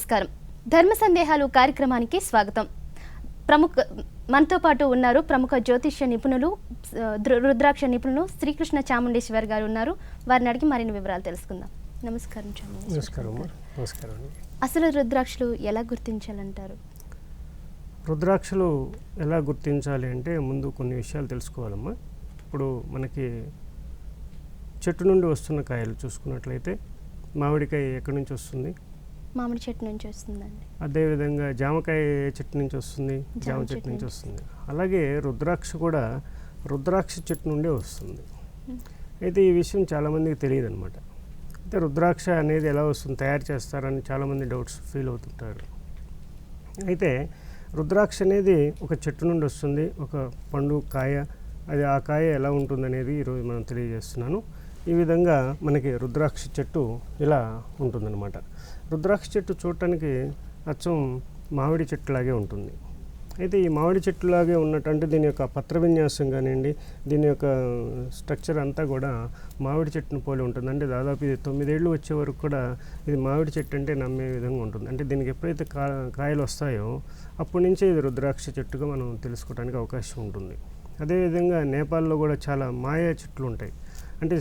నమస్కారం. ధర్మ సందేహాలు కార్యక్రమానికి స్వాగతం. మనతో పాటు ఉన్నారు ప్రముఖ జ్యోతిష్య నిపుణులు, రుద్రాక్ష నిపుణులు శ్రీకృష్ణ చాముండేశ్వర్ గారు ఉన్నారు. వారిని అడిగి మరిన్ని వివరాలు తెలుసుకుందాం. నమస్కారం నమస్కారం. అసలు రుద్రాక్షలు ఎలా గుర్తించాలంటారు? రుద్రాక్షలు ఎలా గుర్తించాలి అంటే ముందు కొన్ని విషయాలు తెలుసుకోవాలమ్మా. ఇప్పుడు మనకి చెట్టు నుండి వస్తున్న కాయలు చూసుకున్నట్లయితే మామిడికాయ ఎక్కడి నుంచి వస్తుంది? మామిడి చెట్టు నుంచి వస్తుందండి. అదేవిధంగా జామకాయ చెట్టు నుంచి వస్తుంది, జామ చెట్టు నుంచి వస్తుంది. అలాగే రుద్రాక్ష కూడా రుద్రాక్ష చెట్టు నుండే వస్తుంది. అయితే ఈ విషయం చాలామందికి తెలియదు అనమాట. అయితే రుద్రాక్ష అనేది ఎలా వస్తుంది, తయారు చేస్తారని చాలామంది డౌట్స్ ఫీల్ అవుతుంటారు. అయితే రుద్రాక్ష అనేది ఒక చెట్టు నుండి వస్తుంది, ఒక పండు కాయ. అది ఆ కాయ ఎలా ఉంటుందనేది ఈరోజు మనం తెలియజేస్తున్నాను. ఈ విధంగా మనకి రుద్రాక్ష చెట్టు ఇలా ఉంటుందన్నమాట. రుద్రాక్ష చెట్టు చూడటానికి అచ్చం మామిడి చెట్టులాగే ఉంటుంది. అయితే ఈ మామిడి చెట్టులాగే ఉన్నట్టు అంటే దీని యొక్క పత్ర విన్యాసం కానివ్వండి, దీని యొక్క స్ట్రక్చర్ అంతా కూడా మామిడి చెట్టును పోలి ఉంటుంది. అంటే దాదాపు ఇది 9 ఏళ్ళు వచ్చే వరకు కూడా ఇది మామిడి చెట్టు అంటే నమ్మే విధంగా ఉంటుంది. అంటే దీనికి ఎప్పుడైతే కాయలు వస్తాయో అప్పటి నుంచే ఇది రుద్రాక్ష చెట్టుగా మనం తెలుసుకోవడానికి అవకాశం ఉంటుంది. అదేవిధంగా నేపాల్లో కూడా చాలా మాయా చెట్లు ఉంటాయి. అంటే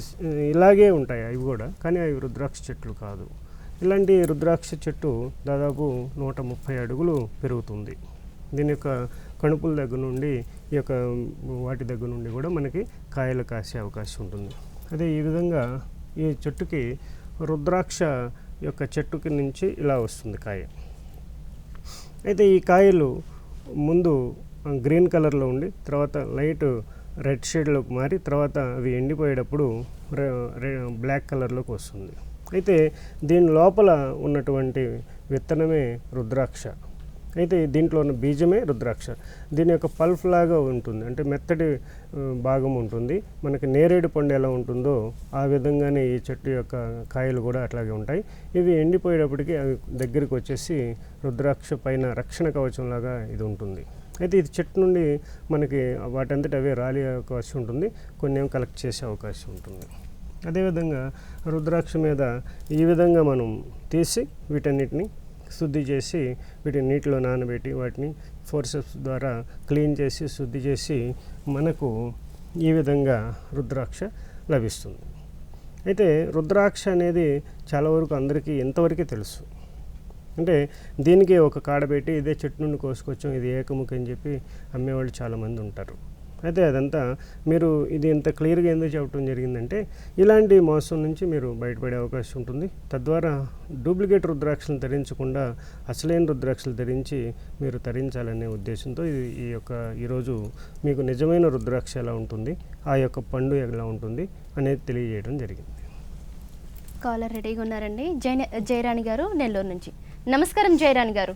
ఇలాగే ఉంటాయి అవి కూడా, కానీ అవి రుద్రాక్ష చెట్లు కాదు. ఇలాంటి రుద్రాక్ష చెట్టు దాదాపు 130 అడుగులు పెరుగుతుంది. దీని యొక్క కణుపుల దగ్గర నుండి ఈ యొక్క వాటి దగ్గర నుండి కూడా మనకి కాయలు కాసే అవకాశం ఉంటుంది. అదే ఈ విధంగా ఈ చెట్టుకి రుద్రాక్ష యొక్క చెట్టుకి నుంచి ఇలా వస్తుంది కాయ. అయితే ఈ కాయలు ముందు గ్రీన్ కలర్లో ఉండి తర్వాత లైట్ రెడ్ షేడ్లోకి మారి తర్వాత అవి ఎండిపోయేటప్పుడు బ్లాక్ కలర్లోకి వస్తుంది. అయితే దీని లోపల ఉన్నటువంటి విత్తనమే రుద్రాక్ష. అయితే దీంట్లో ఉన్న బీజమే రుద్రాక్ష. దీని యొక్క పల్ఫ్ లాగా ఉంటుంది, అంటే మెత్తటి భాగం ఉంటుంది. మనకి నేరేడు పండు ఎలా ఉంటుందో ఆ విధంగానే ఈ చెట్టు యొక్క కాయలు కూడా అట్లాగే ఉంటాయి. ఇవి ఎండిపోయేటప్పటికి అవి దగ్గరికి వచ్చేసి రుద్రాక్ష పైన రక్షణ కవచం లాగా ఇది ఉంటుంది. అయితే ఇది చెట్టు నుండి మనకి వాటంతటి అవే రాలి అవకాశం ఉంటుంది, కొన్ని ఏమో కలెక్ట్ చేసే అవకాశం ఉంటుంది. అదేవిధంగా రుద్రాక్ష మీద ఈ విధంగా మనం తీసి వీటన్నిటిని శుద్ధి చేసి వీటిని నీటిలో నానబెట్టి వాటిని ఫోర్సెప్స్ ద్వారా క్లీన్ చేసి శుద్ధి చేసి మనకు ఈ విధంగా రుద్రాక్ష లభిస్తుంది. అయితే రుద్రాక్ష అనేది చాలా వరకు అందరికీ ఎంతవరకే తెలుసు. అంటే దీనికి ఒక కాడ పెట్టి ఇదే చెట్టు నుండి కోసుకొచ్చాం, ఇది ఏకముఖి అని చెప్పి అమ్మేవాళ్ళు చాలామంది ఉంటారు. అయితే అదంతా మీరు ఇది ఇంత క్లియర్గా ఎందుకు చెప్పడం జరిగిందంటే ఇలాంటి మోసం నుంచి మీరు బయటపడే అవకాశం ఉంటుంది. తద్వారా డూప్లికేట్ రుద్రాక్షలు ధరించకుండా అసలైన రుద్రాక్షలు ధరించి మీరు తరించాలనే ఉద్దేశంతో ఈరోజు మీకు నిజమైన రుద్రాక్ష ఎలా ఉంటుంది, ఆ యొక్క పండు ఎలా ఉంటుంది అనేది తెలియజేయడం జరిగింది. కాలర్ రెడీగా ఉన్నారండి. జయరాణి గారు నెల్లూరు నుంచి. నమస్కారం జయరాణి గారు.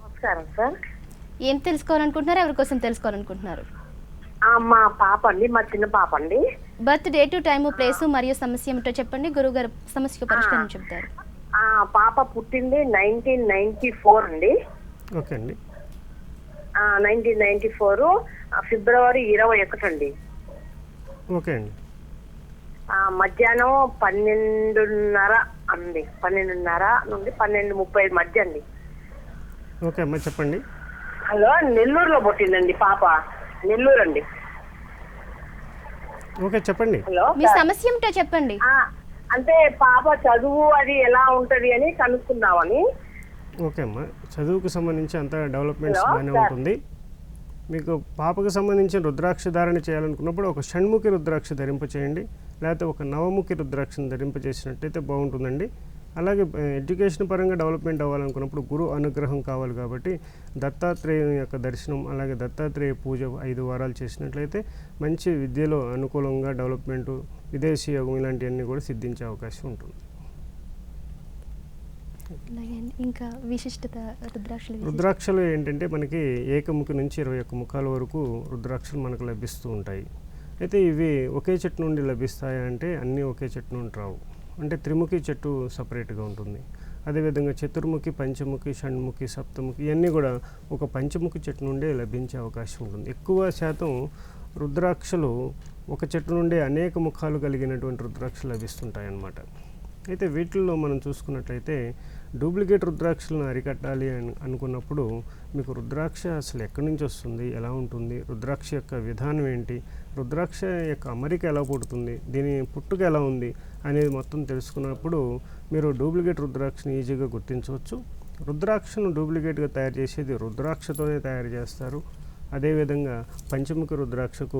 నమస్కారం సార్. ఏం తెలుసుకోవాలనుకుంటున్నారు, ఎవరి కోసం తెలుసుకోవాలనుకుంటున్నారు? మా పాప అండి, మా చిన్న పాప అండి. బర్త్ డేటు, టైము, ప్లేసు మరియు సమస్య ఏమిటో చెప్పండి. గురువు గారు సమస్యకు పరిష్కారం చెప్తారు. పాప పుట్టింది 1994 అండి. ఓకే అండి. 1994 ఫిబ్రవరి 21 అండి. ఓకే అండి. మధ్యాహ్నం 12:30 అండి, 12:30 నుండి 12:30 మధ్య అండి. ఓకే అమ్మా, చెప్పండి. హలో, నెల్లూరులో పుట్టిందండి పాప, నెల్లూరు అండి. ఓకే చెప్పండి. హలో, మీ సమస్య ఏమిటో చెప్పండి. అంటే పాప చదువు అది ఎలా ఉంటది అని కనుక్కుందామని. ఓకే అమ్మా, చదువుకు సంబంధించి అంతా డెవలప్మెంట్స్ బాగానే ఉంటుంది. మీకు పాపకు సంబంధించిన రుద్రాక్ష ధారణ చేయాలనుకున్నప్పుడు ఒక షణ్ముఖి రుద్రాక్ష ధరింపచేయండి, లేకపోతే ఒక నవముఖి రుద్రాక్షను ధరింపచేసినట్టయితే బాగుంటుందండి. అలాగే ఎడ్యుకేషన్ పరంగా డెవలప్మెంట్ అవ్వాలనుకున్నప్పుడు గురు అనుగ్రహం కావాలి కాబట్టి దత్తాత్రేయుని యొక్క దర్శనం, అలాగే దత్తాత్రేయ పూజ 5 వారాలు చేసినట్లయితే మంచి విద్యలో అనుకూలంగా డెవలప్మెంటు, విదేశీ యోగం ఇలాంటివన్నీ కూడా సిద్ధించే అవకాశం ఉంటుంది. ఇంకా విశిష్టత రుద్రాక్షలు ఏంటంటే మనకి ఏకముఖి నుంచి 21 ముఖాల వరకు రుద్రాక్షలు మనకు లభిస్తూ ఉంటాయి. అయితే ఇవి ఒకే చెట్టు నుండి లభిస్తాయా అంటే అన్నీ ఒకే చెట్టు నుండి రావు. అంటే త్రిముఖి చెట్టు సపరేట్గా ఉంటుంది. అదేవిధంగా చతుర్ముఖి, పంచముఖి, షణ్ముఖి, సప్తముఖి ఇవన్నీ కూడా ఒక పంచముఖి చెట్టు నుండే లభించే అవకాశం ఉంటుంది. ఎక్కువ శాతం రుద్రాక్షలు ఒక చెట్టు నుండి అనేక ముఖాలు కలిగినటువంటి రుద్రాక్షలు లభిస్తుంటాయి అన్నమాట. అయితే వీటిల్లో మనం చూసుకున్నట్లయితే డూప్లికేట్ రుద్రాక్షలను అరికట్టాలి అని అనుకున్నప్పుడు మీకు రుద్రాక్ష అసలు ఎక్కడి నుంచి వస్తుంది, ఎలా ఉంటుంది, రుద్రాక్ష యొక్క విధానం ఏంటి, రుద్రాక్ష యొక్క అమరిక ఎలా పుడుతుంది, దీని పుట్టుక ఎలా ఉంది అనేది మొత్తం తెలుసుకున్నప్పుడు మీరు డూప్లికేట్ రుద్రాక్షని ఈజీగా గుర్తించవచ్చు. రుద్రాక్షను డూప్లికేట్గా తయారు చేసేది రుద్రాక్షతోనే తయారు చేస్తారు. అదేవిధంగా పంచముఖి రుద్రాక్షకు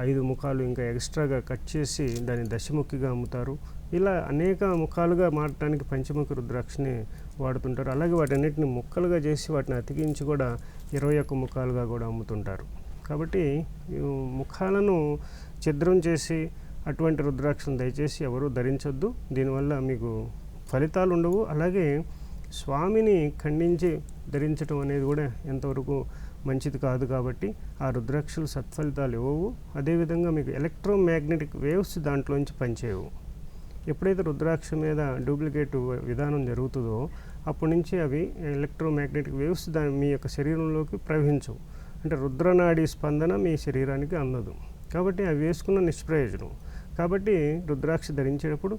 5 ముఖాలు ఇంకా ఎక్స్ట్రాగా కట్ చేసి దాన్ని దశముఖిగా అమ్ముతారు. ఇలా అనేక ముఖాలుగా మార్చడానికి పంచముఖి రుద్రాక్షని వాడుతుంటారు. అలాగే వాటన్నిటిని ముక్కలుగా చేసి వాటిని అతికించి కూడా 21 ముఖాలుగా కూడా అమ్ముతుంటారు. కాబట్టి ముఖాలను ఛిద్రం చేసి అటువంటి రుద్రాక్షను దయచేసి ఎవరూ ధరించొద్దు. దీనివల్ల మీకు ఫలితాలు ఉండవు. అలాగే స్వామిని ఖండించి ధరించడం అనేది కూడా ఎంతవరకు మంచిది కాదు. కాబట్టి ఆ రుద్రాక్షలు సత్ఫలితాలు ఇవ్వవు. అదేవిధంగా మీకు ఎలక్ట్రోమాగ్నెటిక్ వేవ్స్ దాంట్లోంచి పనిచేయవు. ఎప్పుడైతే రుద్రాక్ష మీద డూప్లికేట్ విధానం జరుగుతుందో అప్పటి నుంచి అవి ఎలక్ట్రోమాగ్నెటిక్ వేవ్స్ మీ యొక్క శరీరంలోకి ప్రవహించవు. అంటే రుద్రనాడి స్పందన మీ శరీరానికి అందదు. కాబట్టి అవి వేసుకున్న నిష్ప్రయోజనం. కాబట్టి రుద్రాక్ష ధరించేటప్పుడు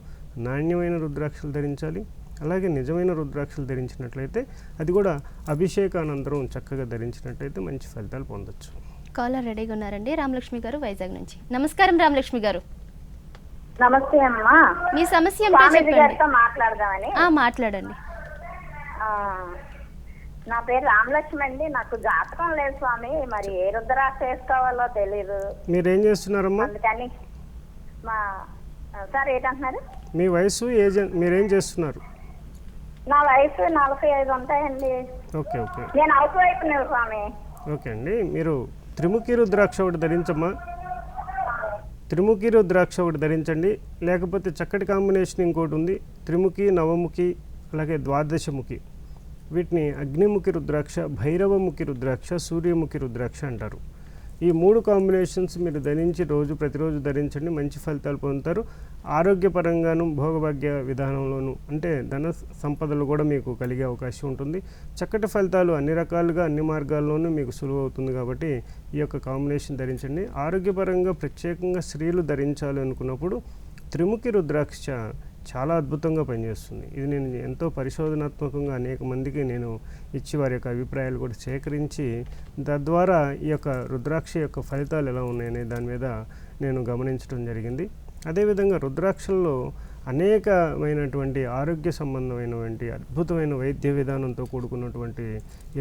నాణ్యమైన రుద్రాక్షలు ధరించాలి. అలాగే నిజమైన రుద్రాక్షలు ధరించినట్లయితే అది కూడా అభిషేకానంతరం చక్కగా ధరించినట్లయితే మంచి ఫలితాలు పొందొచ్చు. కాలర్ రెడీగా ఉన్నారండి. రామలక్ష్మి గారు వైజాగ్ నుంచి. నమస్కారం రామలక్ష్మి గారు. నమస్తే అమ్మా. మీ సమస్య ఏంటో చెప్పండి. మాట్లాడదామని. మాట్లాడండి. నా పేరు రామలక్ష్మి అండి. నాకు జాతకం లేదు స్వామి, మరి ఏ రుద్రాక్ష వేసుకోవాలో తెలీదు. మీరేం చేస్తున్నారమ్మా? అందుకని సార్ ఏంటంటున్నారు? మీ వయసు ఏజ్, మీరేం చేస్తున్నారు? నా వయసు 45 ఉంటాయండి. Okay okay. నేను హౌస్ వైఫ్ స్వామి. ఓకే అండి. మీరు త్రిముఖి రుద్రాక్ష ఒకటి ధరించమ్మా. త్రిముఖి రుద్రాక్ష ఒకటి ధరించండి. లేకపోతే చక్కటి కాంబినేషన్ ఇంకోటి ఉంది, త్రిముఖి, నవముఖి, అలాగే ద్వాదశముఖి. వీటిని అగ్నిముఖి రుద్రాక్ష, భైరవముఖి రుద్రాక్ష, సూర్యముఖి రుద్రాక్ష అంటారు. ఈ 3 కాంబినేషన్స్ మీరు ధరించి ప్రతిరోజు ధరించండి, మంచి ఫలితాలు పొందుతారు. ఆరోగ్యపరంగాను భోగభాగ్య విధానంలోనూ అంటే ధన సంపదలు కూడా మీకు కలిగే అవకాశం ఉంటుంది. చక్కటి ఫలితాలు అన్ని రకాలుగా అన్ని మార్గాల్లోనూ మీకు సులువు అవుతుంది. కాబట్టి ఈ యొక్క కాంబినేషన్ ధరించండి. ఆరోగ్యపరంగా ప్రత్యేకంగా స్త్రీలు ధరించాలి అనుకున్నప్పుడు త్రిముఖి రుద్రాక్ష చాలా అద్భుతంగా పనిచేస్తుంది. ఇది నేను ఎంతో పరిశోధనాత్మకంగా అనేక మందికి నేను ఇచ్చి వారి యొక్క అభిప్రాయాలు కూడా సేకరించి తద్వారా ఈ యొక్క రుద్రాక్ష యొక్క ఫలితాలు ఎలా ఉన్నాయనే దాని మీద నేను గమనించడం జరిగింది. అదేవిధంగా రుద్రాక్షల్లో అనేకమైనటువంటి ఆరోగ్య సంబంధమైనటువంటి అద్భుతమైన వైద్య విధానంతో కూడుకున్నటువంటి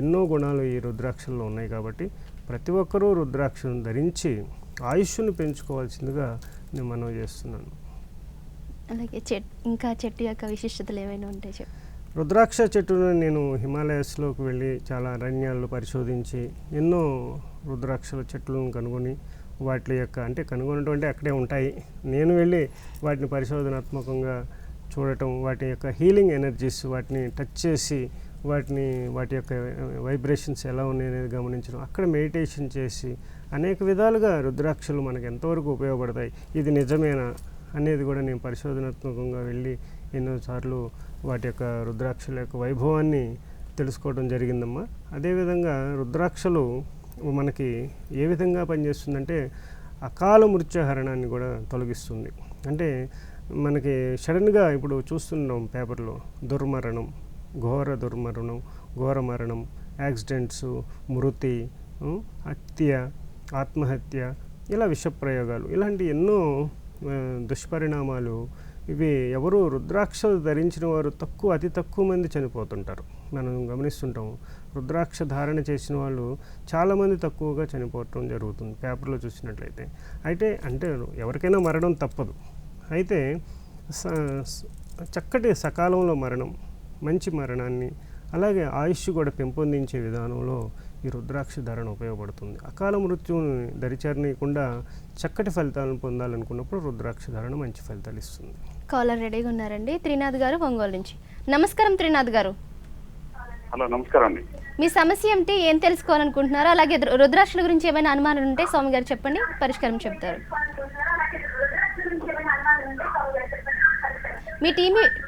ఎన్నో గుణాలు ఈ రుద్రాక్షల్లో ఉన్నాయి. కాబట్టి ప్రతి ఒక్కరూ రుద్రాక్షను ధరించి ఆయుష్ను పెంచుకోవాల్సిందిగా నేను మనవి చేస్తున్నాను. అలాగే ఇంకా చెట్టు యొక్క విశిష్టతలు ఏమైనా ఉంటాయి చెప్పు. రుద్రాక్ష చెట్టును నేను హిమాలయాస్లోకి వెళ్ళి చాలా అరణ్యాల్లో పరిశోధించి ఎన్నో రుద్రాక్షల చెట్లను కనుగొని వాటి యొక్క అంటే కనుగొనటువంటి అక్కడే ఉంటాయి. నేను వెళ్ళి వాటిని పరిశోధనాత్మకంగా చూడటం, వాటి యొక్క హీలింగ్ ఎనర్జీస్ వాటిని టచ్ చేసి వాటి యొక్క వైబ్రేషన్స్ ఎలా ఉన్నాయనేది గమనించడం, అక్కడ మెడిటేషన్ చేసి అనేక విధాలుగా రుద్రాక్షలు మనకు ఎంతవరకు ఉపయోగపడతాయి, ఇది నిజమేనా అనేది కూడా నేను పరిశోధనాత్మకంగా వెళ్ళి ఎన్నోసార్లు వాటి యొక్క రుద్రాక్షల యొక్క వైభవాన్ని తెలుసుకోవడం జరిగిందమ్మా. అదేవిధంగా రుద్రాక్షలు మనకి ఏ విధంగా పనిచేస్తుందంటే అకాల మృత్యుహరణాన్ని కూడా తొలగిస్తుంది. అంటే మనకి సడన్గా ఇప్పుడు చూస్తున్నాం పేపర్లో దుర్మరణం, ఘోర దుర్మరణం, ఘోర మరణం, యాక్సిడెంట్స్, మృతి, హత్య, ఆత్మహత్య, ఇలా విషప్రయోగాలు, ఇలాంటి ఎన్నో దుష్పరిణామాలు. ఇవి ఎవరు రుద్రాక్షలు ధరించిన వారు అతి తక్కువ మంది చనిపోతుంటారు. మనం గమనిస్తుంటాం. రుద్రాక్ష ధారణ చేసిన వాళ్ళు చాలామంది తక్కువగా చనిపోవటం జరుగుతుంది పేపర్లో చూసినట్లయితే. అంటే ఎవరికైనా మరణం తప్పదు. అయితే చక్కటి సకాలంలో మరణం, మంచి మరణాన్ని, అలాగే ఆయుష్ కూడా పెంపొందించే విధానంలో ఈ రుద్రాక్ష ధారణ ఉపయోగపడుతుంది. అకాల మృత్యువుని దరిచేరనీయకుండా చక్కటి ఫలితాలను పొందాలనుకున్నప్పుడు రుద్రాక్ష ధారణ మంచి ఫలితాలు ఇస్తుంది. కాలర్ రెడీగా ఉన్నారండి. త్రినాథ్ గారు ఒంగోలు నుంచి. నమస్కారం త్రినాథ్ గారు. హలో, నమస్కారం అండి. మీ సమస్య ఏమిటి, ఏం తెలుసుకోవాలనుకుంటున్నారో, అలాగే రుద్రాక్షల గురించి ఏమైనా అనుమానాలు ఉంటే స్వామి గారు చెప్పండి, పరిష్కారం చెప్తారు. మీ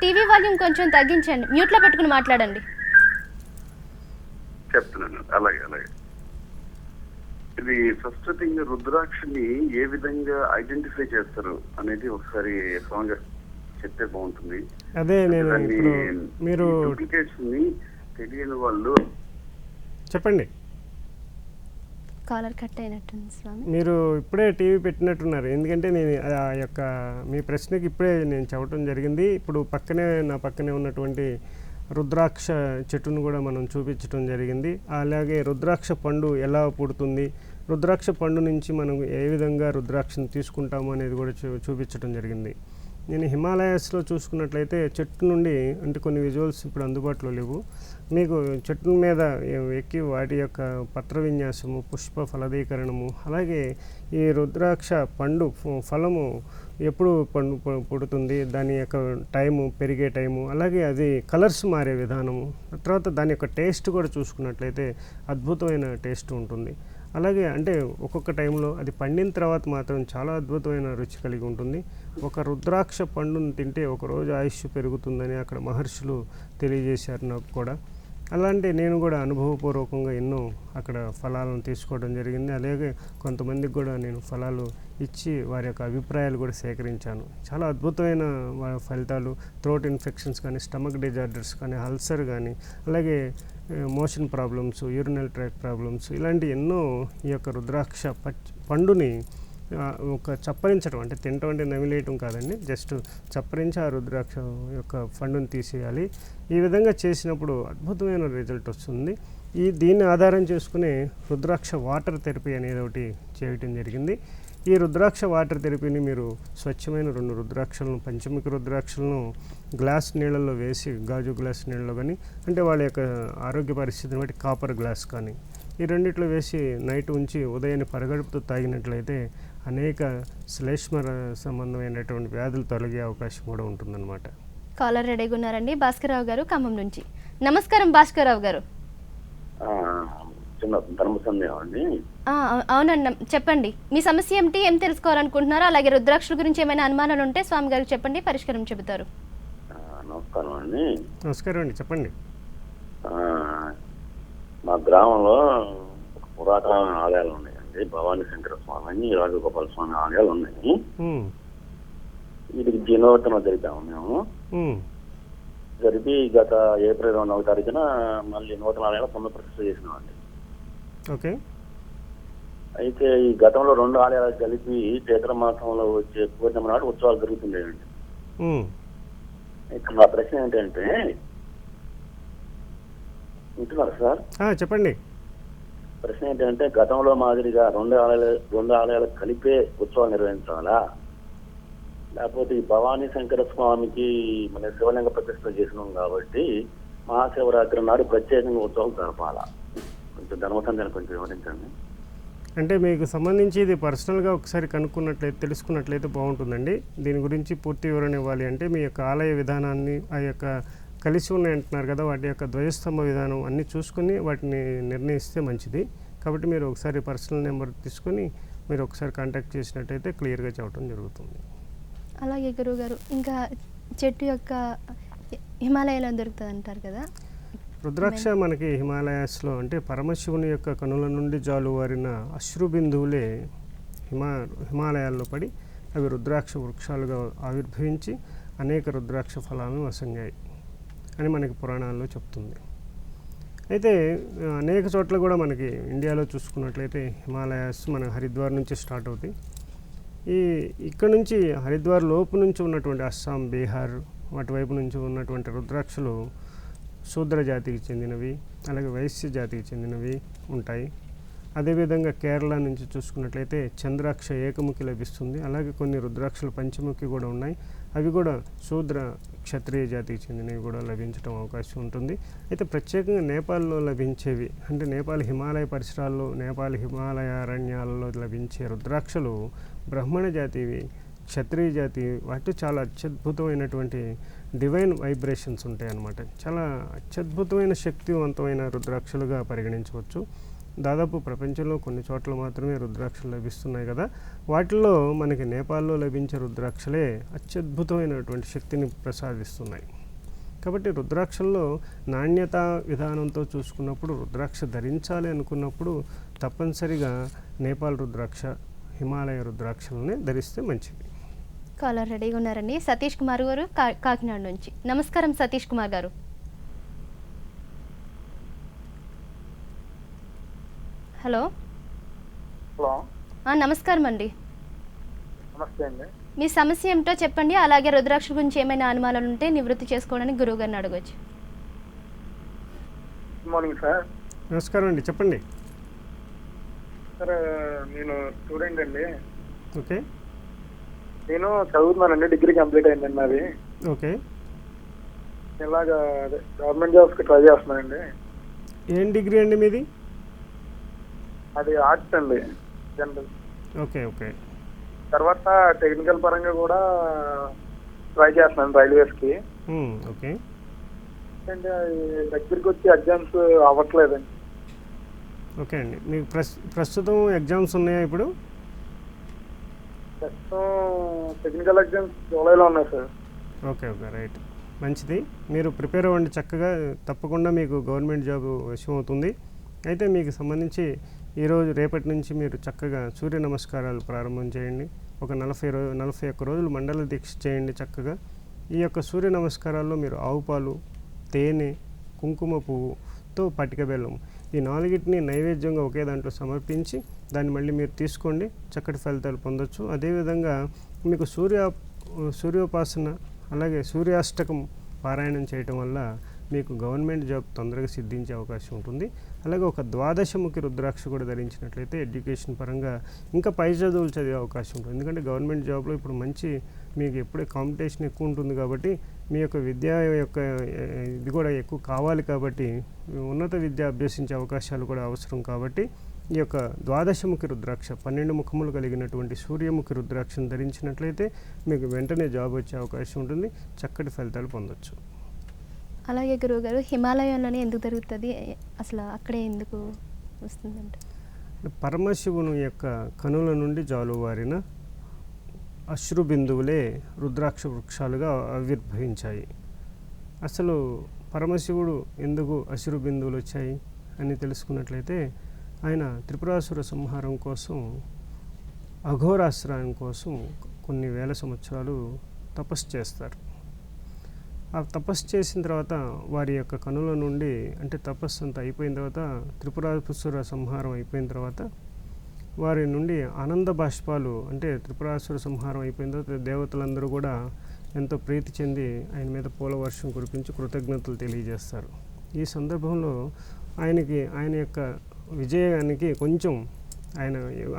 టీవీ వాల్యూమ్ కొంచెం తగ్గించండి, మ్యూట్లో పెట్టుకుని మాట్లాడండి. చెప్తున్నాను. అలాగే. ఇది ఫస్ట్ థింగ్, రుద్రాక్షని ఏ విధంగా ఐడెంటిఫై చేస్తారు అనేది ఒకసారి స్వామి గారు చెప్తే బాగుంటుంది. అదే నేను ఇప్పుడు మీరు డూప్లికేట్స్ ని తెలియని వాళ్ళు చెప్పండి. కాలర్ కట్ అయినట్టుంది స్వామి. మీరు ఇప్పుడే టీవీ పెట్టినట్టున్నారు, ఎందుకంటే నేను ఆ యొక్క మీ ప్రశ్నకి ఇప్పుడే నేను చెప్పడం జరిగింది. ఇప్పుడు నా పక్కనే ఉన్నటువంటి రుద్రాక్ష చెట్టును కూడా మనం చూపించడం జరిగింది. అలాగే రుద్రాక్ష పండు ఎలా పుడుతుంది, రుద్రాక్ష పండు నుంచి మనం ఏ విధంగా రుద్రాక్షను తీసుకుంటాము అనేది కూడా చూపించడం జరిగింది. నేను హిమాలయాస్లో చూసుకున్నట్లయితే చెట్టు నుండి, అంటే కొన్ని విజువల్స్ ఇప్పుడు అందుబాటులో లేవు, మీకు చెట్టు మీద ఎక్కి వాటి యొక్క పత్ర విన్యాసము, పుష్ప ఫలదీకరణము, అలాగే ఈ రుద్రాక్ష పండు ఫలము ఎప్పుడు పుడుతుంది, దాని యొక్క టైము, పెరిగే టైము, అలాగే అది కలర్స్ మారే విధానము, తర్వాత దాని యొక్క టేస్ట్ కూడా చూసుకున్నట్లయితే అద్భుతమైన టేస్ట్ ఉంటుంది. అలాగే అంటే ఒక్కొక్క టైంలో అది పండిన తర్వాత మాత్రం చాలా అద్భుతమైన రుచి కలిగి ఉంటుంది. ఒక రుద్రాక్ష పండును తింటే ఒకరోజు ఆయుష్ పెరుగుతుందని అక్కడ మహర్షులు తెలియజేశారు నాకు కూడా. అలాంటి నేను కూడా అనుభవపూర్వకంగా ఎన్నో అక్కడ ఫలాలను తీసుకోవడం జరిగింది. అలాగే కొంతమందికి కూడా నేను ఫలాలు ఇచ్చి వారి యొక్క అభిప్రాయాలు కూడా సేకరించాను. చాలా అద్భుతమైన ఫలితాలు, థ్రోట్ ఇన్ఫెక్షన్స్ కానీ, స్టమక్ డిజార్డర్స్ కానీ, అల్సర్ కానీ, అలాగే motion problems, urinal track problems, ఇలాంటి ఎన్నో ఈ యొక్క రుద్రాక్ష పండుని ఒక చప్పరించడం, అంటే తినటం అంటే నమిలేయటం కాదండి, జస్ట్ చప్పరించి ఆ రుద్రాక్ష యొక్క పండుని తీసేయాలి. ఈ విధంగా చేసినప్పుడు అద్భుతమైన రిజల్ట్ వస్తుంది. దీన్ని ఆధారం చేసుకుని రుద్రాక్ష వాటర్ థెరపీ అనేది ఒకటి చేయటం జరిగింది. ఈ రుద్రాక్ష వాటర్ థెరపీని మీరు స్వచ్ఛమైన 2 రుద్రాక్షలను, పంచముఖి రుద్రాక్షలను గ్లాస్ నీళ్ళల్లో వేసి, గాజు గ్లాస్ నీళ్ళలో కానీ, అంటే వాళ్ళ యొక్క ఆరోగ్య పరిస్థితిని బట్టి కాపర్ గ్లాస్ కానీ, ఈ రెండిట్లో వేసి నైట్ ఉంచి ఉదయాన్నే పరగడుపుతో తాగినట్లయితే అనేక శ్లేష్మ సంబంధమైనటువంటి వ్యాధులు తొలగే అవకాశం కూడా ఉంటుందన్నమాట. కాలర్ రెడీగా ఉన్నారండి, భాస్కర్రావు గారు ఖమ్మం నుంచి. నమస్కారం భాస్కర్రావు గారు. చిన్న ధర్మ సందేహం అండి. అవునండి, చెప్పండి మీ సమస్య ఏమిటి, ఏం తెలుసుకోవాలనుకుంటున్నారో, అలాగే రుద్రాక్షల గురించి ఏమైనా అనుమానాలు ఉంటే స్వామి గారికి చెప్పండి, పరిష్కారం చెబుతారు. నమస్కారం అండి. నమస్కారం అండి, చెప్పండి. మా గ్రామంలో పురాతన ఆలయాలు ఉన్నాయండి. భవానీ శంకర స్వామి అని, రాజగోపాల స్వామి ఆలయాలు ఉన్నాయి. వీటికి జీర్ణోత్తరం జరిపాము మేము. జరిపి గత ఏప్రిల్ 2వ తారీఖున మళ్ళీ నూతన ఆలయాలు పునఃప్రతిష్ఠ చేసినామండి. ఓకే. అయితే ఈ గతంలో 2 ఆలయాలు కలిపి చైత్ర మాసంలో వచ్చే పూర్ణిమ నాడు ఉత్సవాలు జరుగుతుండేవండి. ఇక్కడ నా ప్రశ్న ఏంటంటే, వింటున్నారు సార్? చెప్పండి. ప్రశ్న ఏంటంటే, గతంలో మాదిరిగా 2 ఆలయాలు కలిపే ఉత్సవాలు నిర్వహించాలా, లేకపోతే ఈ భవానీ శంకర స్వామికి మన శివలింగ ప్రతిష్ఠ చేసినాం కాబట్టి మహాశివరాత్రి నాడు ప్రత్యేకంగా ఉత్సవం జరపాలా? కొంచెం ధర్మసందేహాన్ని కొంచెం వివరించండి. అంటే మీకు సంబంధించి ఇది పర్సనల్గా ఒకసారి కనుక్కున్నట్లయితే, తెలుసుకున్నట్లయితే బాగుంటుందండి. దీని గురించి పూర్తి వివరణ ఇవ్వాలి అంటే మీ యొక్క ఆలయ విధానాన్ని, ఆ యొక్క కలిసి ఉన్నాయి అంటున్నారు కదా, వాటి యొక్క ధ్వజస్తంభ విధానం అన్నీ చూసుకుని వాటిని నిర్ణయిస్తే మంచిది. కాబట్టి మీరు ఒకసారి పర్సనల్ నెంబర్ తీసుకొని మీరు ఒకసారి కాంటాక్ట్ చేసినట్టయితే క్లియర్గా చెప్పడం జరుగుతుంది. అలాగే గురువు గారు, ఇంకా చెట్టు యొక్క హిమాలయాలో దొరుకుతుంది అంటారు కదా, రుద్రాక్ష మనకి హిమాలయాస్లో, అంటే పరమశివుని యొక్క కనుల నుండి జాలువారిన అశ్రు బిందువులే హిమాలయాల్లో పడి అవి రుద్రాక్ష వృక్షాలుగా ఆవిర్భవించి అనేక రుద్రాక్ష ఫలాలను వసంగాయి అని మనకి పురాణాల్లో చెప్తుంది. అయితే అనేక చోట్ల కూడా మనకి ఇండియాలో చూసుకున్నట్లయితే హిమాలయాస్ మన హరిద్వార్ నుంచి స్టార్ట్ అవుతాయి. ఇక్కడ నుంచి హరిద్వార్ లోపు నుంచి ఉన్నటువంటి అస్సాం, బీహార్ అటువైపు నుంచి ఉన్నటువంటి రుద్రాక్షలు శూద్ర జాతికి చెందినవి, అలాగే వైశ్య జాతికి చెందినవి ఉంటాయి. అదేవిధంగా కేరళ నుంచి చూసుకున్నట్లయితే చంద్రాక్ష ఏకముఖి లభిస్తుంది. అలాగే కొన్ని రుద్రాక్షలు పంచముఖి కూడా ఉన్నాయి. అవి కూడా శూద్ర క్షత్రియ జాతికి చెందినవి కూడా లభించడం అవకాశం ఉంటుంది. అయితే ప్రత్యేకంగా నేపాల్లో లభించేవి, అంటే నేపాల్ హిమాలయ పరిసరాల్లో, నేపాల్ హిమాలయ అరణ్యాలలో లభించే రుద్రాక్షలు బ్రాహ్మణ జాతివి, క్షత్రియ జాతి, వాటి చాలా అత్యద్భుతమైనటువంటి డివైన్ వైబ్రేషన్స్ ఉంటాయి అన్నమాట. చాలా అత్యద్భుతమైన శక్తివంతమైన రుద్రాక్షలుగా పరిగణించవచ్చు. దాదాపు ప్రపంచంలో కొన్ని చోట్ల మాత్రమే రుద్రాక్షలు లభిస్తున్నాయి కదా, వాటిల్లో మనకి నేపాల్లో లభించే రుద్రాక్షలే అత్యద్భుతమైనటువంటి శక్తిని ప్రసాదిస్తున్నాయి. కాబట్టి రుద్రాక్షల్లో నాణ్యత విధానంతో చూసుకున్నప్పుడు, రుద్రాక్ష ధరించాలి అనుకున్నప్పుడు తప్పనిసరిగా నేపాల్ రుద్రాక్ష, హిమాలయ రుద్రాక్షలనే ధరిస్తే మంచిది. కాలర్ రెడీగా ఉన్నారండి. సతీష్ కుమార్ గారు కాకినాడ నుంచి. నమస్కారం సతీష్ కుమార్ గారు. హలో. హలో, నమస్కారం అండి. నమస్తే అండి. మీ సమస్య ఏమిటో చెప్పండి. అలాగే రుద్రాక్ష గురించి ఏమైనా అనుమానాలు ఉంటే నివృత్తి చేసుకోవడానికి గురువు గారిని అడగవచ్చు. Good morning sir. నమస్కారం అండి, చెప్పండి. సార్ నేను స్టూడెంట్ అండి. ఓకే. నేను చదువుతున్నానండి, డిగ్రీ కంప్లీట్ అయిందండి నాది. ఓకే. ఇలాగా గవర్నమెంట్ జాబ్స్కి ట్రై చేస్తున్నానండి. ఏం డిగ్రీ అండి మీది? అది ఆర్ట్స్ అండి, జనరల్. ఓకే. ఓకే. తర్వాత టెక్నికల్ పరంగా కూడా ట్రై చేస్తున్నాను రైల్వేస్కి. ఓకే. అంటే దగ్గరికి వచ్చి ఎగ్జామ్స్ అవ్వట్లేదండి. ఓకే అండి, మీకు ప్రస్తుతం ఎగ్జామ్స్ ఉన్నాయా ఇప్పుడు? ప్రస్తుతం టెక్నికల్ ఎగ్జామ్స్ జూలైలో ఉన్నాయి సార్. ఓకే. ఓకే, రైట్, మంచిది. మీరు ప్రిపేర్ అవ్వండి చక్కగా, తప్పకుండా మీకు గవర్నమెంట్ జాబ్ విషయం అవుతుంది. అయితే మీకు సంబంధించి ఈరోజు రేపటి నుంచి మీరు చక్కగా సూర్య నమస్కారాలు ప్రారంభం చేయండి. ఒక 41 రోజులు మండల దీక్ష చేయండి చక్కగా. ఈ యొక్క సూర్య నమస్కారాల్లో మీరు ఆవు పాలు, తేనె, కుంకుమ పువ్వుతో పటిక బెల్లం, ఈ 4టిని నైవేద్యంగా ఒకే దాంట్లో సమర్పించి దాన్ని మళ్ళీ మీరు తీసుకోండి, చక్కటి ఫలితాలు పొందొచ్చు. అదేవిధంగా మీకు సూర్యోపాసన అలాగే సూర్యాష్టకం పారాయణం చేయటం వల్ల మీకు గవర్నమెంట్ జాబ్ తొందరగా సిద్ధించే అవకాశం ఉంటుంది. అలాగే ఒక 12ముఖి రుద్రాక్ష కూడా ధరించినట్లయితే ఎడ్యుకేషన్ పరంగా ఇంకా పై చదువులు చదివే అవకాశం ఉంటుంది. ఎందుకంటే గవర్నమెంట్ జాబ్లో ఇప్పుడు మంచి మీకు ఎప్పుడే కాంపిటీషన్ ఎక్కువ ఉంటుంది కాబట్టి మీ యొక్క విద్య యొక్క ఇది కూడా ఎక్కువ కావాలి కాబట్టి ఉన్నత విద్య అభ్యసించే అవకాశాలు కూడా అవసరం కాబట్టి ఈ యొక్క 12ముఖి రుద్రాక్ష 12 ముఖములు కలిగినటువంటి సూర్యముఖి రుద్రాక్షను ధరించినట్లయితే మీకు వెంటనే జాబ్ వచ్చే అవకాశం ఉంటుంది, చక్కటి ఫలితాలు పొందొచ్చు. అలాగే గురువుగారు, హిమాలయంలోనే ఎందుకు జరుగుతుంది, అసలు అక్కడే ఎందుకు వస్తుందంట? పరమశివుని యొక్క కనుల నుండి జాలువారిన అశ్రు బిందువులే రుద్రాక్ష వృక్షాలుగా ఆవిర్భవించాయి. అసలు పరమశివుడు ఎందుకు అశ్రు బిందువులు వచ్చాయి అని తెలుసుకున్నట్లయితే ఆయన త్రిపురాసుర సంహారం కోసం, అఘోరాశ్రయం కోసం కొన్ని వేల సంవత్సరాలు తపస్సు చేస్తారు. ఆ తపస్సు చేసిన తర్వాత వారి యొక్క కనుల నుండి, అంటే తపస్సు అంతా అయిపోయిన తర్వాత, త్రిపురాసుర సంహారం అయిపోయిన తర్వాత వారి నుండి ఆనంద బాష్పాలు, అంటే త్రిపురాసుర సంహారం అయిపోయిన తర్వాత దేవతలందరూ కూడా ఎంతో ప్రీతి చెంది ఆయన మీద పూల వర్షం కురిపించి కృతజ్ఞతలు తెలియజేస్తారు. ఈ సందర్భంలో ఆయన యొక్క విజయానికి కొంచెం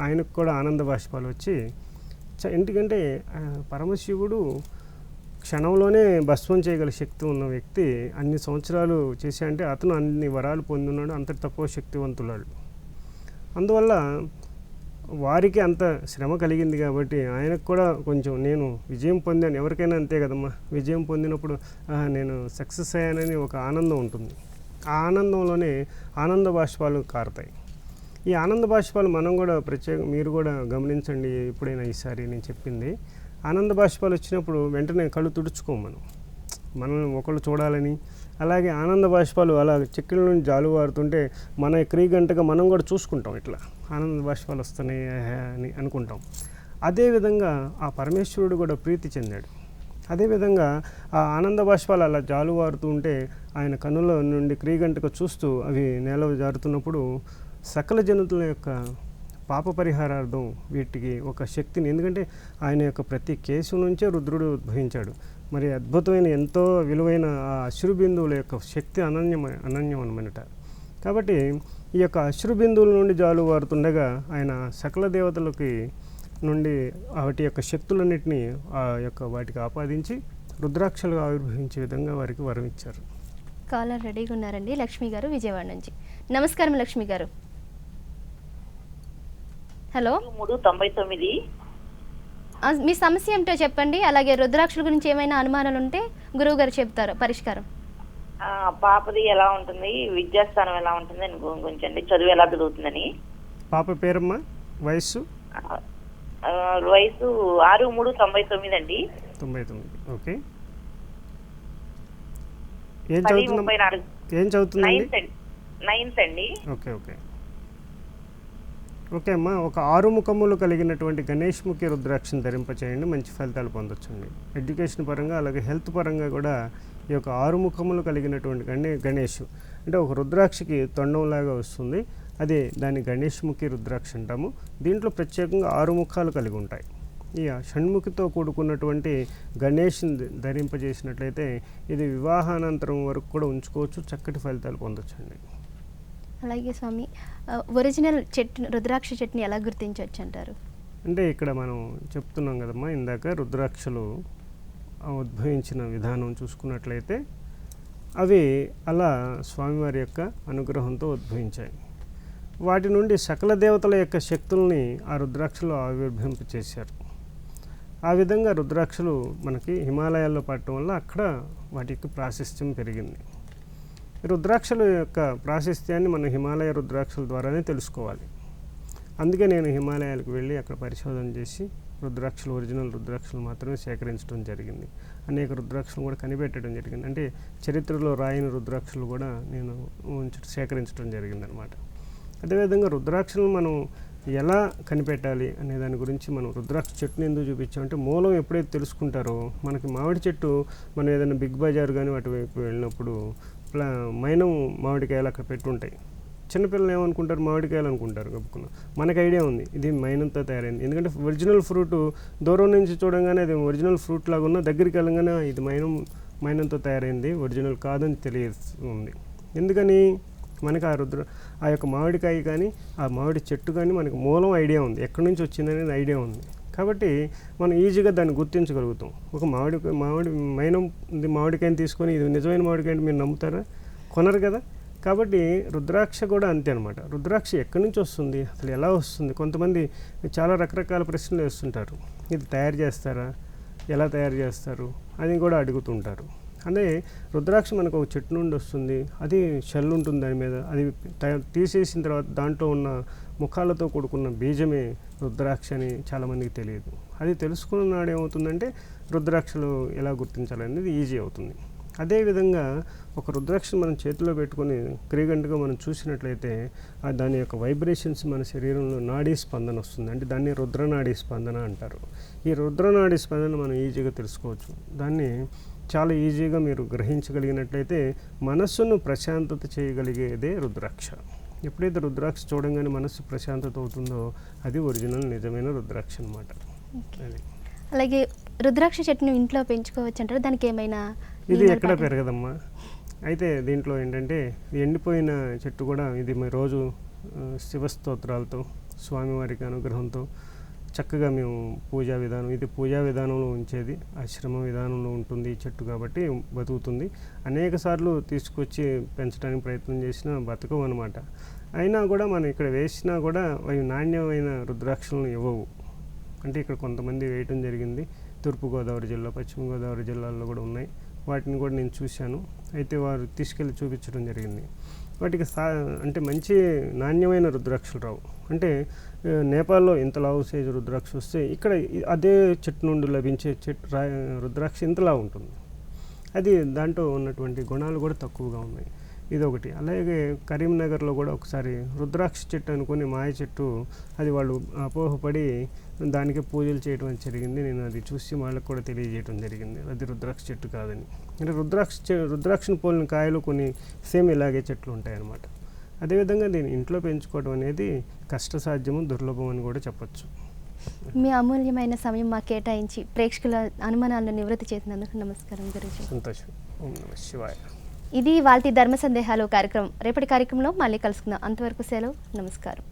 ఆయనకు కూడా ఆనంద బాష్పాలు వచ్చి, ఎందుకంటే పరమశివుడు క్షణంలోనే భస్మం చేయగల శక్తి ఉన్న వ్యక్తి అన్ని సంవత్సరాలు చేసి, అంటే అతను అన్ని వరాలు పొందున్నాడు, అంత తక్కువ శక్తివంతులాడు. అందువల్ల వారికి అంత శ్రమ కలిగింది కాబట్టి ఆయనకు కూడా కొంచెం నేను విజయం పొందాను, ఎవరికైనా అంతే కదమ్మా, విజయం పొందినప్పుడు నేను సక్సెస్ అయ్యానని ఒక ఆనందం ఉంటుంది. ఆ ఆనందంలోనే ఆనంద బాష్పాలు కారుతాయి. ఈ ఆనంద బాష్పాలు మనం కూడా మీరు కూడా గమనించండి. ఎప్పుడైనా ఈసారి నేను చెప్పింది, ఆనంద బాష్పాలు వచ్చినప్పుడు వెంటనే కళ్ళు తుడుచుకోం, మనం ఒకళ్ళు చూడాలని. అలాగే ఆనంద బాష్పాలు అలా చెక్కిల నుంచి జాలువారుతుంటే మన క్రీగంటగా మనం కూడా చూసుకుంటాం, ఇట్లా ఆనంద బాష్పాలు వస్తున్నాయి అని అనుకుంటాం. అదేవిధంగా ఆ పరమేశ్వరుడు కూడా ప్రీతి చెందాడు. అదేవిధంగా ఆ ఆనంద బాష్పాలు అలా జాలువారుతూ ఉంటే ఆయన కన్నుల నుండి క్రీగంటగా చూస్తూ అవి నేల జారుతున్నప్పుడు సకల జనుతుల యొక్క పాప పరిహారార్థం వీటికి ఒక శక్తిని, ఎందుకంటే ఆయన యొక్క ప్రతి కేసు నుంచే రుద్రుడు ఉద్భవించాడు. మరి అద్భుతమైన ఎంతో విలువైన ఆ అశ్రుబిందువుల యొక్క శక్తి అనన్యం అనమాట. కాబట్టి ఈ యొక్క అశ్రుబిందువుల నుండి జాలువారుతుండగా ఆయన సకల దేవతలకి నుండి వాటి యొక్క శక్తులన్నింటినీ వాటికి ఆపాదించి రుద్రాక్షలుగా ఆవిర్భవించే విధంగా వారికి వరం ఇచ్చారు. కాలర్ రెడీగా ఉన్నారండి, లక్ష్మి గారు విజయవాడ నుంచి. నమస్కారం లక్ష్మి గారు. హలో. 399. మీ సమస్య ఏమిటో చెప్పండి. అలాగే రుద్రాక్షల గురించి ఏమైనా అనుమానాలు ఉంటే గురువు గారు చెప్తారు పరిష్కారం. పాపది ఎలా ఉంటుంది, విద్యాస్థానం ఎలా ఉంటుంది అని గురించండి, చదువు ఎలా చదువుతుందని. పాప పేరమ్మా, వయస్సు? వయసు 6/3/99 అండి. 99. ఓకే. ఏం చదువుతుంది? 9th అండి. ఓకే. ఓకే. ఓకే అమ్మా, ఒక 6 ముఖములు కలిగినటువంటి గణేష్ముఖి రుద్రాక్షను ధరింపచేయండి, మంచి ఫలితాలు పొందొచ్చండి. ఎడ్యుకేషన్ పరంగా అలాగే హెల్త్ పరంగా కూడా ఈ యొక్క 6 ముఖములు కలిగినటువంటి గణేష్ అంటే ఒక రుద్రాక్షకి తొండంలాగా వస్తుంది, అదే దాన్ని గణేష్ముఖి రుద్రాక్ష అంటాము. దీంట్లో ప్రత్యేకంగా 6 ముఖాలు కలిగి ఉంటాయి. ఈ షణ్ముఖితో కూడుకున్నటువంటి గణేష్ని ధరింపజేసినట్లయితే ఇది వివాహానంతరం వరకు కూడా ఉంచుకోవచ్చు, చక్కటి ఫలితాలు పొందొచ్చండి. అలాగే స్వామి, ఒరిజినల్ చెట్టు రుద్రాక్ష చెట్టుని ఎలా గుర్తించవచ్చు అంటారు? అంటే ఇక్కడ మనం చెప్తున్నాం కదమ్మా ఇందాక, రుద్రాక్షలు ఉద్భవించిన విధానం చూసుకున్నట్లయితే అవి అలా స్వామివారి యొక్క అనుగ్రహంతో ఉద్భవించాయి. వాటి నుండి సకల దేవతల యొక్క శక్తుల్ని ఆ రుద్రాక్షలు ఆవిర్భవింపచేశారు. ఆ విధంగా రుద్రాక్షలు మనకి హిమాలయాల్లో పడటం వల్ల అక్కడ వాటి యొక్క ప్రాశస్త్యం పెరిగింది. రుద్రాక్షల యొక్క ప్రాశస్త్యాన్ని మనం హిమాలయ రుద్రాక్షల ద్వారానే తెలుసుకోవాలి. అందుకే నేను హిమాలయాలకు వెళ్ళి అక్కడ పరిశోధన చేసి రుద్రాక్షలు, ఒరిజినల్ రుద్రాక్షలు మాత్రమే సేకరించడం జరిగింది. అనేక రుద్రాక్షలు కూడా కనిపెట్టడం జరిగింది. అంటే చరిత్రలో రాయని రుద్రాక్షలు కూడా నేను సేకరించడం జరిగిందనమాట. అదేవిధంగా రుద్రాక్షలను మనం ఎలా కనిపెట్టాలి అనే దాని గురించి మనం రుద్రాక్ష చెట్టుని ఎందుకు చూపించామంటే, మూలం ఎప్పుడైతే తెలుసుకుంటారో మనకి మామిడి చెట్టు, మనం ఏదైనా బిగ్ బజార్ కానీ వాటి వైపు వెళ్ళినప్పుడు మైనం మామిడికాయలు అక్కడ పెట్టుంటాయి. చిన్నపిల్లలు ఏమనుకుంటారు, మామిడికాయలు అనుకుంటారు గబుక్కున. మనకు ఐడియా ఉంది ఇది మైనంతో తయారైంది, ఎందుకంటే ఒరిజినల్ ఫ్రూట్ దూరం నుంచి చూడంగానే అది ఒరిజినల్ ఫ్రూట్ లాగా ఉన్న, దగ్గరికి వెళ్ళగానే ఇది మైనంతో తయారైంది, ఒరిజినల్ కాదని తెలియస్తుంది. ఎందుకని మనకు ఆ యొక్క మామిడికాయ కానీ ఆ మామిడి చెట్టు కానీ మనకు మూలం ఐడియా ఉంది, ఎక్కడి నుంచి వచ్చిందనేది ఐడియా ఉంది. కాబట్టి మనం ఈజీగా దాన్ని గుర్తించగలుగుతాం. ఒక మామిడి మామిడికాయని తీసుకొని ఇది నిజమైన మామిడికాయని మీరు నమ్ముతారా? కొనరు కదా. కాబట్టి రుద్రాక్ష కూడా అంతే అనమాట. రుద్రాక్ష ఎక్కడి నుంచి వస్తుంది, అసలు ఎలా వస్తుంది? కొంతమంది చాలా రకరకాల ప్రశ్నలు వేస్తుంటారు. ఇది తయారు చేస్తారా, ఎలా తయారు చేస్తారు అని కూడా అడుగుతుంటారు. అదే రుద్రాక్ష మనకు ఒక చెట్టు నుండి వస్తుంది, అది షెల్ ఉంటుంది దాని మీద, అది తీసేసిన తర్వాత దాంట్లో ఉన్న ముఖాలతో కూడుకున్న బీజమే రుద్రాక్ష అని చాలామందికి తెలియదు. అది తెలుసుకున్న నాడు ఏమవుతుందంటే రుద్రాక్షలు ఎలా గుర్తించాలనేది ఈజీ అవుతుంది. అదేవిధంగా ఒక రుద్రాక్షను మనం చేతిలో పెట్టుకొని క్రీగంటగా మనం చూసినట్లయితే దాని యొక్క వైబ్రేషన్స్ మన శరీరంలో నాడీ స్పందన వస్తుంది. అంటే దాన్ని రుద్రనాడీ స్పందన అంటారు. ఈ రుద్రనాడీ స్పందన మనం ఈజీగా తెలుసుకోవచ్చు. దాన్ని చాలా ఈజీగా మీరు గ్రహించగలిగినట్లయితే మనస్సును ప్రశాంతత చేయగలిగేదే రుద్రాక్ష. ఎప్పుడైతే రుద్రాక్ష చూడంగానే మనస్సు ప్రశాంతత అవుతుందో అది ఒరిజినల్ నిజమైన రుద్రాక్ష అనమాట. అది అలాగే రుద్రాక్ష చెట్టును ఇంట్లో పెంచుకోవచ్చు అంటారు, దానికి ఏమైనా? ఇది ఎక్కడ పెరగదమ్మా. అయితే దీంట్లో ఏంటంటే ఎండిపోయిన చెట్టు కూడా ఇది రోజు శివస్తోత్రాలతో స్వామివారికి అనుగ్రహంతో చక్కగా మేము పూజా విధానం, ఇది పూజా విధానంలో ఉంచేది, ఆశ్రమ విధానంలో ఉంటుంది ఈ చెట్టు కాబట్టి బతుకుతుంది. అనేక సార్లు తీసుకొచ్చి పెంచడానికి ప్రయత్నం చేసినా బతకవు అనమాట. అయినా కూడా మనం ఇక్కడ వేసినా కూడా అవి నాణ్యమైన రుద్రాక్షలను ఇవ్వవు. అంటే ఇక్కడ కొంతమంది వేయటం జరిగింది, తూర్పుగోదావరి జిల్లా, పశ్చిమ గోదావరి జిల్లాల్లో కూడా ఉన్నాయి. వాటిని కూడా నేను చూశాను. అయితే వారు తీసుకెళ్ళి చూపించడం జరిగింది. వాటికి అంటే మంచి నాణ్యమైన రుద్రాక్షలు రావు. అంటే నేపాల్లో ఇంత లావు సైజు రుద్రాక్ష వస్తే ఇక్కడ అదే చెట్టు నుండి లభించే రుద్రాక్ష ఇంతలా ఉంటుంది. అది దాంట్లో ఉన్నటువంటి గుణాలు కూడా తక్కువగా ఉన్నాయి. ఇదొకటి. అలాగే కరీంనగర్లో కూడా ఒకసారి రుద్రాక్ష చెట్టు అనుకుని మాయ చెట్టు, అది వాళ్ళు అపోహపడి దానికి పూజలు చేయడం జరిగింది. నేను అది చూసి వాళ్ళకు కూడా తెలియజేయడం జరిగింది అది రుద్రాక్ష చెట్టు కాదని. అంటే రుద్రాక్షను పోలిన కాయలు కొన్ని సేమ్ ఇలాగే చెట్లు ఉంటాయన్నమాట. అదేవిధంగా దీన్ని ఇంట్లో పెంచుకోవడం అనేది కష్టసాధ్యము, దుర్లభం అని కూడా చెప్పచ్చు. మీ అమూల్యమైన సమయం మాకు కేటాయించి ప్రేక్షకుల అనుమానాలను నివృత్తి చేసినందుకు నమస్కారం గురుజీ. సంతోషం. ఓం నమః శివాయ. ఇది వాల్టి ధర్మ సందేహాలు కార్యక్రమం. రేపటి కార్యక్రమంలో మళ్ళీ కలుసుకుందాం. అంతవరకు సెలవు. నమస్కారం.